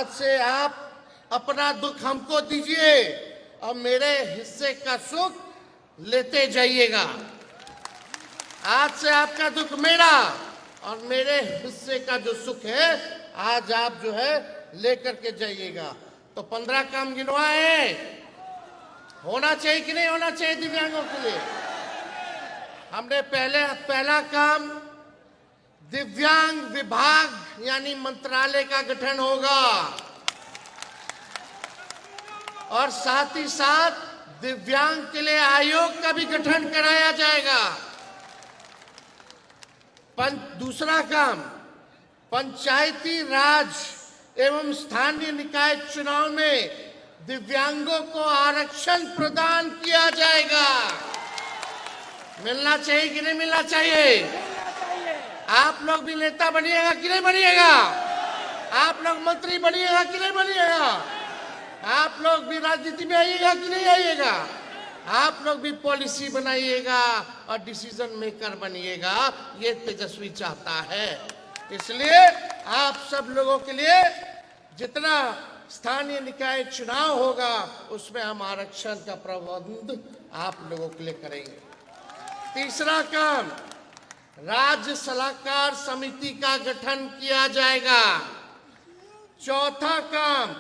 आज से आप अपना दुख हमको दीजिए और मेरे हिस्से का सुख लेते जाइएगा। आज से आपका दुख मेरा और मेरे हिस्से का जो सुख है आज आप जो है लेकर के जाइएगा। तो 15 काम गिनवाए, होना चाहिए कि नहीं होना चाहिए दिव्यांगों के लिए? हमने पहला काम दिव्यांग विभाग यानी मंत्रालय का गठन होगा और साथ ही साथ दिव्यांग के लिए आयोग का भी गठन कराया जाएगा। दूसरा काम पंचायती राज एवं स्थानीय निकाय चुनाव में दिव्यांगों को आरक्षण प्रदान किया जाएगा। मिलना चाहिए कि नहीं मिलना चाहिए? आप लोग भी नेता बनिएगा कि नहीं बनिएगा? आप लोग मंत्री बनिएगा कि नहीं बनिएगा? आप लोग भी राजनीति में आइएगा कि नहीं आइएगा? आप लोग भी पॉलिसी बनाइएगा और डिसीजन मेकर बनिएगा, ये तेजस्वी चाहता है। इसलिए आप सब लोगों के लिए जितना स्थानीय निकाय चुनाव होगा उसमें हम आरक्षण का प्रबंध आप लोगों के लिए करेंगे। तीसरा काम राज्य सलाहकार समिति का गठन किया जाएगा। चौथा काम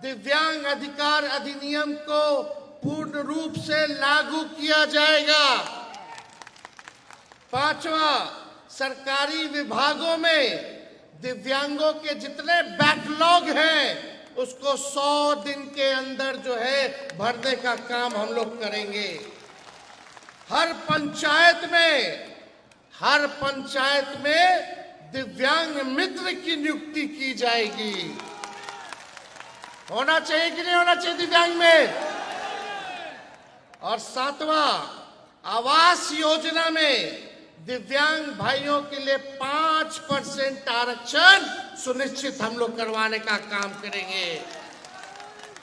दिव्यांग अधिकार अधिनियम को पूर्ण रूप से लागू किया जाएगा। पांचवा सरकारी विभागों में दिव्यांगों के जितने बैकलॉग हैं उसको 100 दिन के अंदर जो है भरने का काम हम लोग करेंगे। हर पंचायत में दिव्यांग मित्र की नियुक्ति की जाएगी। होना चाहिए कि नहीं होना चाहिए दिव्यांग में? और सातवां आवास योजना में दिव्यांग भाइयों के लिए 5% आरक्षण सुनिश्चित हम लोग करवाने का काम करेंगे।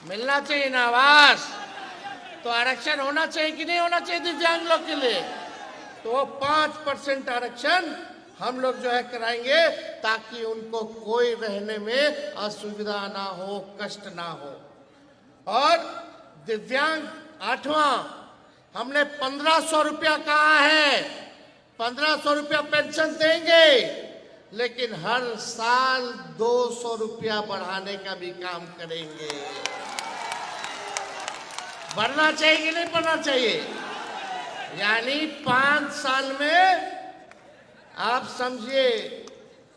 मिलना चाहिए ना आवास? तो आरक्षण होना चाहिए कि नहीं होना चाहिए दिव्यांग लोग के लिए? तो 5% आरक्षण हम लोग जो है कराएंगे ताकि उनको कोई रहने में असुविधा ना हो, कष्ट ना हो। और दिव्यांग आठवां हमने 1500 रुपया कहा है। 1500 रुपया पेंशन देंगे लेकिन हर साल 200 रुपया बढ़ाने का भी काम करेंगे। बढ़ना चाहिए कि नहीं बढ़ना चाहिए? यानी 5 साल में आप समझिए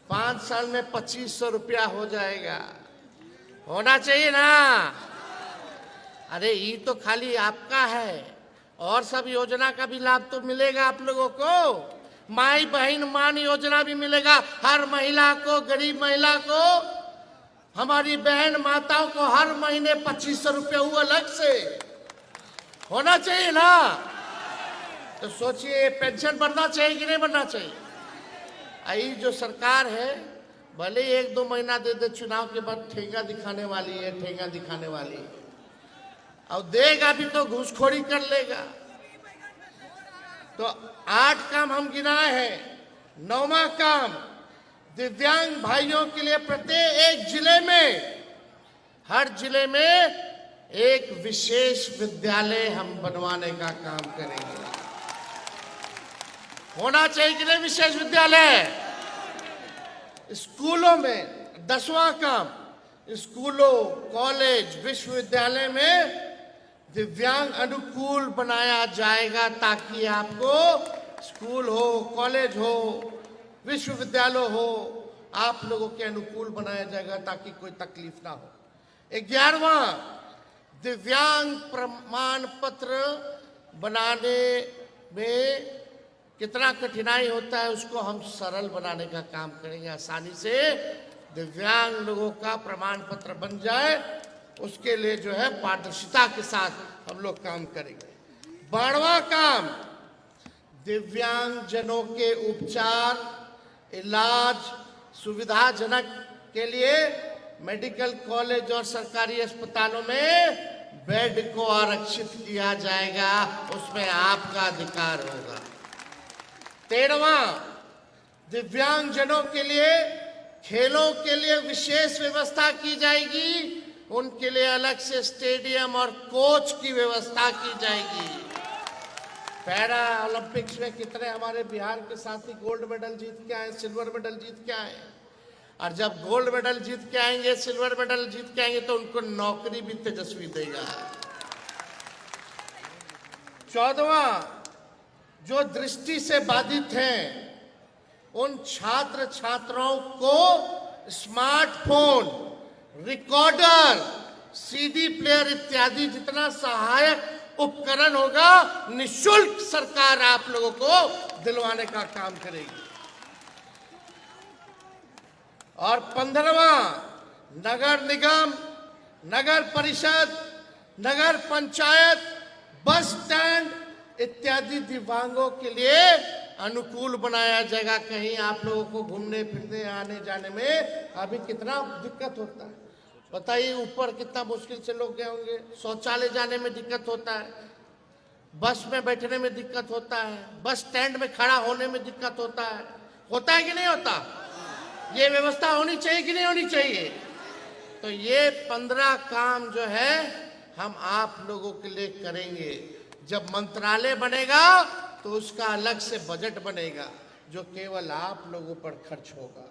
5 साल में 2500 रुपया हो जाएगा। होना चाहिए ना? अरे ये तो खाली आपका है और सब योजना का भी लाभ तो मिलेगा आप लोगों को। माई बहन मान योजना भी मिलेगा हर महिला को, गरीब महिला को, हमारी बहन माताओं को हर महीने 2500 रुपया हुआ अलग से। होना चाहिए ना? तो सोचिए पेंशन बढ़ना चाहिए कि नहीं बढ़ना चाहिए? आई जो सरकार है भले 1-2 महीना दे दे, चुनाव के बाद ठेंगा दिखाने वाली है, ठेंगा दिखाने वाली है। और देगा भी तो घूसखोरी कर लेगा। तो 8 काम हम गिनाए हैं। 9वां काम दिव्यांग भाइयों के लिए प्रत्येक जिले में, हर जिले में एक विशेष विद्यालय हम बनवाने का काम करेंगे। होना चाहिए कि नहीं विशेष विद्यालय? स्कूलों में 10वां काम स्कूलों, कॉलेज, विश्वविद्यालय में दिव्यांग अनुकूल बनाया जाएगा ताकि आपको स्कूल हो, कॉलेज हो, विश्वविद्यालय हो, आप लोगों के अनुकूल बनाया जाएगा ताकि कोई तकलीफ ना हो। 11वां दिव्यांग प्रमाण पत्र बनाने में कितना कठिनाई होता है उसको हम सरल बनाने का काम करेंगे। आसानी से दिव्यांग लोगों का प्रमाण पत्र बन जाए उसके लिए जो है पारदर्शिता के साथ हम लोग काम करेंगे। 12वां काम दिव्यांग जनों के उपचार, इलाज सुविधाजनक के लिए मेडिकल कॉलेज और सरकारी अस्पतालों में बेड को आरक्षित किया जाएगा, उसमें आपका अधिकार होगा। 13वां दिव्यांग जनों के लिए खेलों के लिए विशेष व्यवस्था की जाएगी, उनके लिए अलग से स्टेडियम और कोच की व्यवस्था की जाएगी। पैरा ओलंपिक्स में कितने हमारे बिहार के साथी गोल्ड मेडल जीत के आए, सिल्वर मेडल जीत के आए, और जब गोल्ड मेडल जीत के आएंगे, सिल्वर मेडल जीत के आएंगे, तो उनको नौकरी भी तेजस्वी देगा। 14वां, जो दृष्टि से बाधित हैं उन छात्र छात्राओं को स्मार्टफोन, रिकॉर्डर, सीडी प्लेयर इत्यादि जितना सहायक उपकरण होगा निःशुल्क सरकार आप लोगों को दिलवाने का काम करेगी। और 15वां, नगर निगम, नगर परिषद, नगर पंचायत, बस स्टैंड इत्यादि दिव्यांगों के लिए अनुकूल बनाया जाएगा। कहीं आप लोगों को घूमने फिरने आने जाने में अभी कितना दिक्कत होता है, बताइए। ऊपर कितना मुश्किल से लोग गए होंगे, शौचालय जाने में दिक्कत होता है, बस में बैठने में दिक्कत होता है, बस स्टैंड में खड़ा होने में दिक्कत होता है कि नहीं होता? ये व्यवस्था होनी चाहिए कि नहीं होनी चाहिए? तो ये 15 काम जो है हम आप लोगों के लिए करेंगे। जब मंत्रालय बनेगा तो उसका अलग से बजट बनेगा जो केवल आप लोगों पर खर्च होगा।